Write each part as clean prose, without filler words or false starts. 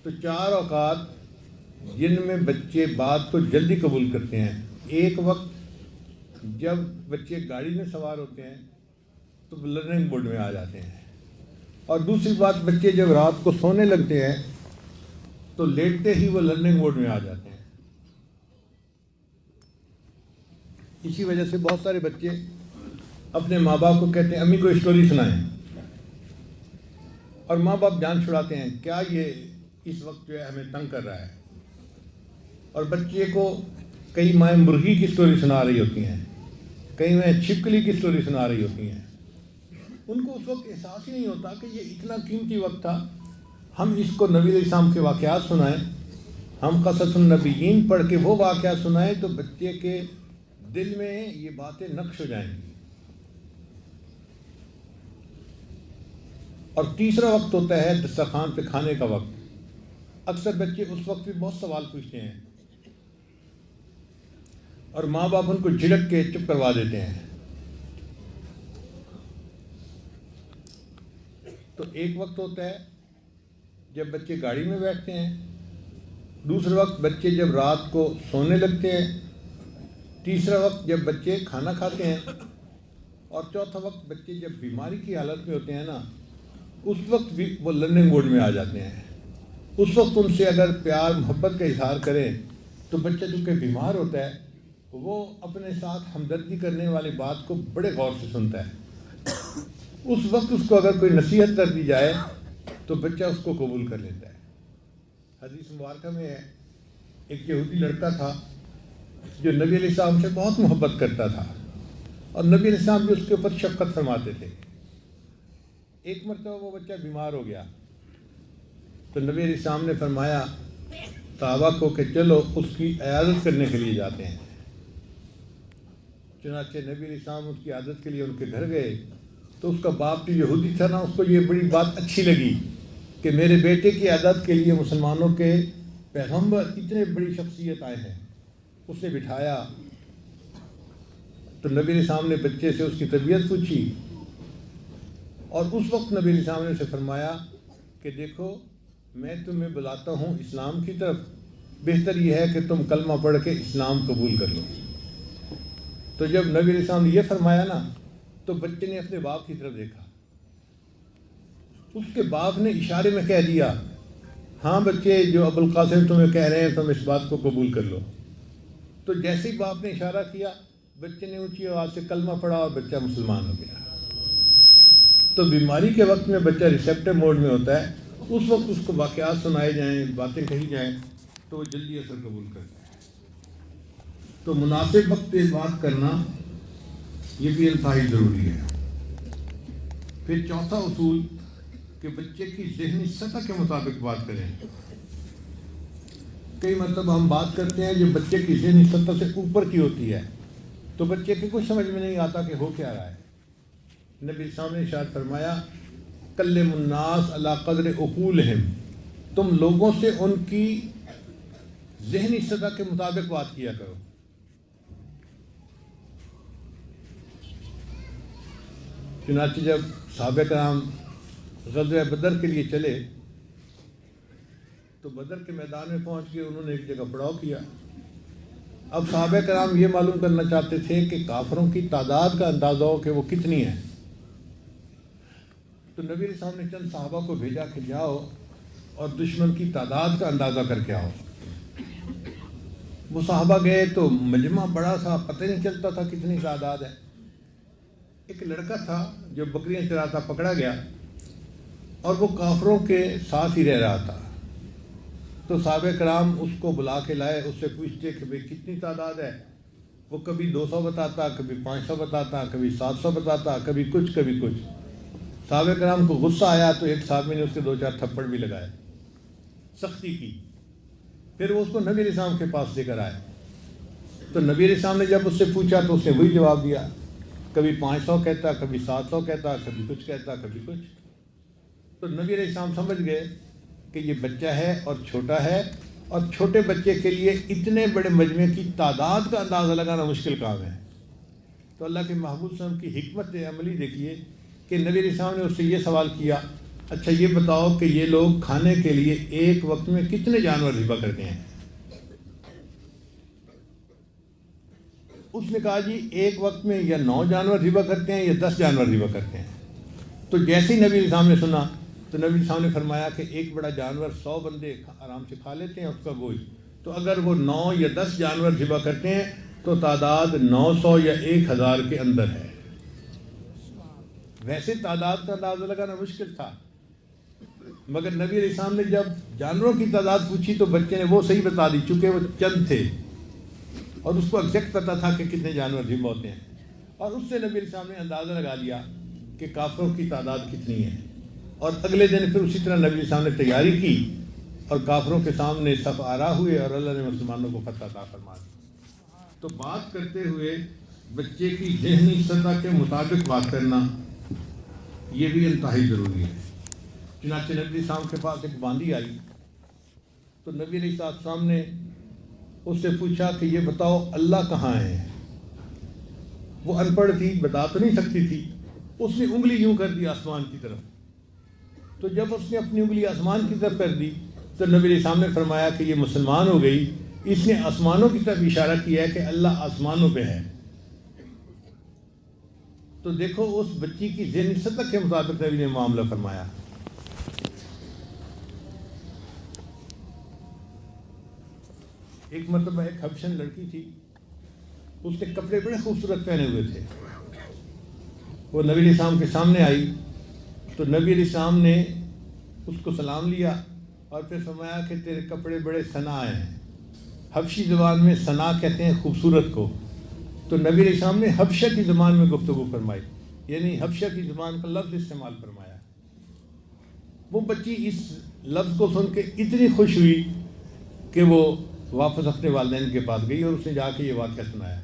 تو 4 اوقات جن میں بچے بات کو جلدی قبول کرتے ہیں. ایک وقت جب بچے گاڑی میں سوار ہوتے ہیں تو وہ لرننگ موڈ میں آ جاتے ہیں. اور دوسری بات، بچے جب رات کو سونے لگتے ہیں تو لیٹتے ہی وہ لرننگ موڈ میں آ جاتے ہیں. اسی وجہ سے بہت سارے بچے اپنے ماں باپ کو کہتے ہیں امی کو اسٹوری سنائیں، اور ماں باپ جان چھڑاتے ہیں کیا یہ اس وقت جو ہے ہمیں تنگ کر رہا ہے. اور بچے کو کئی مائیں مرغی کی اسٹوری سنا رہی ہوتی ہیں، کئی مائیں چھپکلی کی اسٹوری سنا رہی ہوتی ہیں. ان کو اس وقت احساس ہی نہیں ہوتا کہ یہ اتنا قیمتی وقت تھا. ہم اس کو نبی علیہ السلام کے واقعات سنائیں، ہم قصص النبیین پڑھ کے وہ واقعات سنائیں تو بچے کے دل میں یہ باتیں نقش ہو جائیں گی. اور تیسرا وقت ہوتا ہے دسترخوان پہ کھانے کا وقت. اکثر بچے اس وقت بھی بہت سوال پوچھتے ہیں اور ماں باپ ان کو جھڑک کے چپ کروا دیتے ہیں. تو ایک وقت ہوتا ہے جب بچے گاڑی میں بیٹھتے ہیں، دوسرا وقت بچے جب رات کو سونے لگتے ہیں، تیسرا وقت جب بچے کھانا کھاتے ہیں، اور چوتھا وقت بچے جب بیماری کی حالت میں ہوتے ہیں نا، اس وقت بھی وہ لرننگ موڈ میں آ جاتے ہیں. اس وقت ان سے اگر پیار محبت کا اظہار کریں تو بچہ چونکہ بیمار ہوتا ہے وہ اپنے ساتھ ہمدردی کرنے والی بات کو بڑے غور سے سنتا ہے. اس وقت اس کو اگر کوئی نصیحت کر دی جائے تو بچہ اس کو قبول کر لیتا ہے. حدیث مبارکہ میں ہے ایک یہودی لڑکا تھا جو نبی علیہ السلام سے بہت محبت کرتا تھا، اور نبی علیہ السلام بھی اس کے اوپر شفقت فرماتے تھے. ایک مرتبہ وہ بچہ بیمار ہو گیا تو نبی علیہ السلام نے فرمایا صحابہ کو کہ چلو اس کی عیادت کرنے کے لیے جاتے ہیں. چنانچہ نبی علیہ السلام اس کی عیادت کے لیے ان کے گھر گئے تو اس کا باپ جو یہودی تھا نا، اس کو یہ بڑی بات اچھی لگی کہ میرے بیٹے کی عیادت کے لیے مسلمانوں کے پیغمبر اتنے بڑی شخصیت آئے ہیں. اس نے بٹھایا تو نبی علیہ السلام نے بچے سے اس کی طبیعت پوچھی، اور اس وقت نبی علیہ السلام نے اسے فرمایا کہ دیکھو میں تمہیں بلاتا ہوں اسلام کی طرف، بہتر یہ ہے کہ تم کلمہ پڑھ کے اسلام قبول کر لو. تو جب نبی علیہ السلام نے یہ فرمایا نا تو بچے نے اپنے باپ کی طرف دیکھا. اس کے باپ نے اشارے میں کہہ دیا ہاں بچے جو ابو القاسم تمہیں کہہ رہے ہیں تم اس بات کو قبول کر لو. تو جیسے ہی باپ نے اشارہ کیا بچے نے اونچی آواز سے کلمہ پڑھا اور بچہ مسلمان ہو گیا. تو بیماری کے وقت میں بچہ ریسیپٹیو موڈ میں ہوتا ہے، اس وقت اس کو واقعات سنائے جائیں، باتیں کہی جائیں تو وہ جلدی اثر قبول کرتا ہے. تو مناسب وقت پہ بات کرنا یہ بھی انتہائی ضروری ہے. پھر چوتھا اصول کہ بچے کی ذہنی سطح کے مطابق بات کریں. کئی مرتبہ ہم بات کرتے ہیں جو بچے کی ذہنی سطح سے اوپر کی ہوتی ہے تو بچے کے کچھ سمجھ میں نہیں آتا کہ ہو کیا رہا ہے. نبی صاحب نے ارشاد فرمایا کلم الناس علی قدر عقولہم، تم لوگوں سے ان کی ذہنی سطح کے مطابق بات کیا کرو. چنانچہ جب صحابہ کرام غزوہ بدر کے لیے چلے تو بدر کے میدان میں پہنچ کے انہوں نے ایک جگہ پڑاؤ کیا. اب صحابہ کرام یہ معلوم کرنا چاہتے تھے کہ کافروں کی تعداد کا اندازہ ہو کہ وہ کتنی ہے. تو نبی علیہ السلام نے چند صحابہ کو بھیجا کہ جاؤ اور دشمن کی تعداد کا اندازہ کر کے آؤ. وہ صحابہ گئے تو مجمع بڑا سا، پتہ نہیں چلتا تھا کتنی تعداد ہے. ایک لڑکا تھا جو بکریاں چراتا پکڑا گیا اور وہ کافروں کے ساتھ ہی رہ رہا تھا. تو صحابہ کرام اس کو بلا کے لائے، اس سے پوچھتے کہ بھئی کتنی تعداد ہے. وہ کبھی 200 بتاتا، کبھی 500 بتاتا، کبھی 700 بتاتا، کبھی کچھ کبھی کچھ. صحابہ کرام کو غصہ آیا تو ایک صحابی نے اس کے 2-4 تھپڑ بھی لگائے، سختی کی. پھر وہ اس کو نبی علیہ السلام کے پاس لے کر آئے تو نبی علیہ السلام نے جب اس سے پوچھا تو اس نے وہی جواب دیا، کبھی 500 کہتا، کبھی 700 کہتا، کبھی کچھ کہتا، کبھی کچھ. تو نبی علیہ السلام سمجھ گئے کہ یہ بچہ ہے اور چھوٹا ہے، اور چھوٹے بچے کے لیے اتنے بڑے مجمع کی تعداد کا اندازہ لگانا مشکل کام ہے. تو اللہ کے محبوب صلی اللہ علیہ وسلم کی حکمت عملی دیکھیے کہ نبی علیہ السلام نے اس سے یہ سوال کیا اچھا یہ بتاؤ کہ یہ لوگ کھانے کے لیے ایک وقت میں کتنے جانور ذبح کرتے ہیں؟ اس نے کہا جی ایک وقت میں یا 9 جانور ذبح کرتے ہیں یا 10 جانور ذبح کرتے ہیں۔ تو جیسے ہی نبی علیہ السلام نے سنا تو نبی علیہ السلام نے فرمایا کہ ایک بڑا جانور 100 بندے آرام سے کھا لیتے ہیں اس کا گوشت، تو اگر وہ 9 یا 10 جانور ذبح کرتے ہیں تو تعداد 900 یا 1000 کے اندر ہے۔ ویسے تعداد کا اندازہ لگانا مشکل تھا، مگر نبی علیہ السلام نے جب جانوروں کی تعداد پوچھی تو بچے نے وہ صحیح بتا دی، چونکہ وہ چند تھے اور اس کو ایگزیکٹ پتا تھا کہ کتنے جانور ذبح ہوتے ہیں، اور اس سے نبی علیہ السلام نے اندازہ لگا لیا کہ کافروں کی تعداد کتنی ہے۔ اور اگلے دن پھر اسی طرح نبی علیہ السلام نے تیاری کی اور کافروں کے سامنے صف آرا ہوئے اور اللہ نے مسلمانوں کو فتح عطا فرما دی۔ تو بات کرتے ہوئے بچے کی ذہنی سطح کے مطابق بات کرنا یہ بھی انتہائی ضروری ہے۔ چنانچہ نبی علیہ السلام کے پاس ایک باندی آئی تو نبی علیہ السلام نے اس سے پوچھا کہ یہ بتاؤ اللہ کہاں ہے؟ وہ ان پڑھ تھی، بتا تو نہیں سکتی تھی، اس نے انگلی یوں کر دی آسمان کی طرف۔ تو جب اس نے اپنی انگلی آسمان کی طرف کر دی تو نبی علیہ السلام نے فرمایا کہ یہ مسلمان ہو گئی، اس نے آسمانوں کی طرف اشارہ کیا ہے کہ اللہ آسمانوں پہ ہے۔ تو دیکھو اس بچی کی ذہنی سطح کے مطابق نبی نے معاملہ فرمایا۔ ایک مرتبہ ایک حبشن لڑکی تھی، اس نے کپڑے بڑے خوبصورت پہنے ہوئے تھے، وہ نبی علیہ السلام کے سامنے آئی تو نبی علیہ السلام نے اس کو سلام لیا اور پھر فرمایا کہ تیرے کپڑے بڑے ثنا ہیں۔ حبشی زبان میں ثنا کہتے ہیں خوبصورت کو، تو نبی علیہ السلام نے حبشہ کی زبان میں گفتگو فرمائی، یعنی حبشہ کی زبان کا لفظ استعمال فرمایا۔ وہ بچی اس لفظ کو سن کے اتنی خوش ہوئی کہ وہ واپس اپنے والدین کے پاس گئی اور اس نے جا کے یہ واقعہ سنایا۔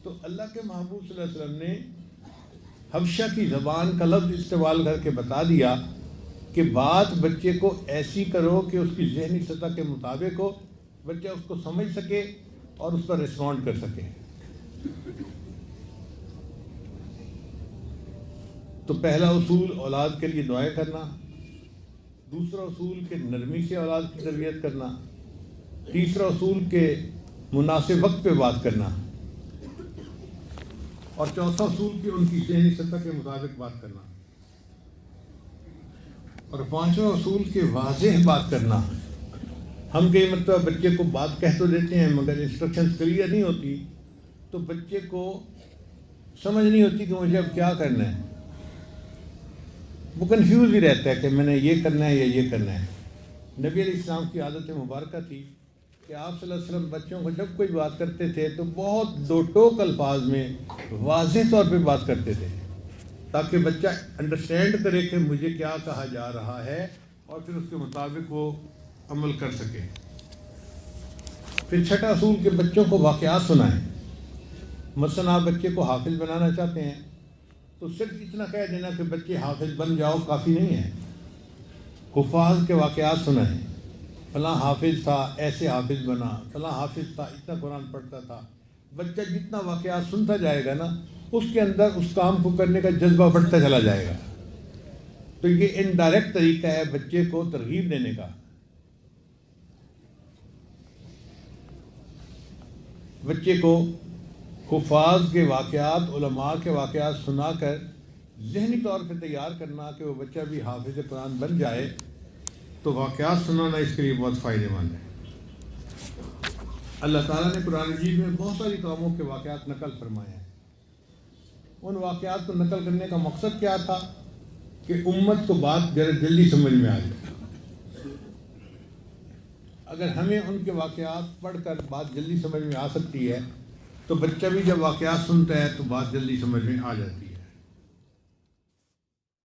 تو اللہ کے محبوب صلی اللہ علیہ وسلم نے حبشہ کی زبان کا لفظ استعمال کر کے بتا دیا کہ بات بچے کو ایسی کرو کہ اس کی ذہنی سطح کے مطابق ہو، بچہ اس کو سمجھ سکے اور اس پر ریسپونڈ کر سکے۔ تو پہلا اصول اولاد کے لیے دعائیں کرنا، دوسرا اصول کہ نرمی سے اولاد کی تربیت کرنا، تیسرا اصول کہ مناسب وقت پہ بات کرنا، اور چوتھا اصول کہ ان کی ذہنی سطح کے مطابق بات کرنا، اور پانچواں اصول کہ واضح بات کرنا۔ ہم کئی مرتبہ بچے کو بات کہہ تو دیتے ہیں مگر انسٹرکشنز کلیئر نہیں ہوتی تو بچے کو سمجھ نہیں ہوتی کہ مجھے اب کیا کرنا ہے، وہ کنفیوز بھی رہتا ہے کہ میں نے یہ کرنا ہے یا یہ کرنا ہے۔ نبی علیہ السلام کی عادت مبارکہ تھی کہ آپ صلی اللہ علیہ وسلم بچوں کو جب کوئی بات کرتے تھے تو بہت دو ٹوک الفاظ میں واضح طور پہ بات کرتے تھے تاکہ بچہ انڈرسٹینڈ کرے کہ مجھے کیا کہا جا رہا ہے اور پھر اس کے مطابق وہ عمل کر سکے۔ پھر چھٹا اصول کہ بچوں کو واقعات سنائیں۔ مثلا آپ بچے کو حافظ بنانا چاہتے ہیں تو صرف اتنا کہہ دینا کہ بچے حافظ بن جاؤ کافی نہیں ہے، حفاظ کے واقعات سنائیں۔ فلاں حافظ تھا، ایسے حافظ بنا، فلاں حافظ تھا، اتنا قرآن پڑھتا تھا۔ بچہ جتنا واقعات سنتا جائے گا نا اس کے اندر اس کام کو کرنے کا جذبہ بڑھتا چلا جائے گا۔ تو یہ انڈائریکٹ طریقہ ہے بچے کو ترغیب دینے کا۔ بچے کو حفاظ کے واقعات، علماء کے واقعات سنا کر ذہنی طور پہ تیار کرنا کہ وہ بچہ بھی حافظ قرآن بن جائے، تو واقعات سنانا اس کے لیے بہت فائدہ مند ہے۔ اللہ تعالیٰ نے قرآن مجید میں بہت ساری قوموں کے واقعات نقل فرمائے ہیں۔ ان واقعات کو نقل کرنے کا مقصد کیا تھا کہ امت کو بات جلدی سمجھ میں آ جائے۔ اگر ہمیں ان کے واقعات پڑھ کر بات جلدی سمجھ میں آ سکتی ہے تو بچہ بھی جب واقعات سنتا ہے تو بات جلدی سمجھ میں آ جاتی ہے۔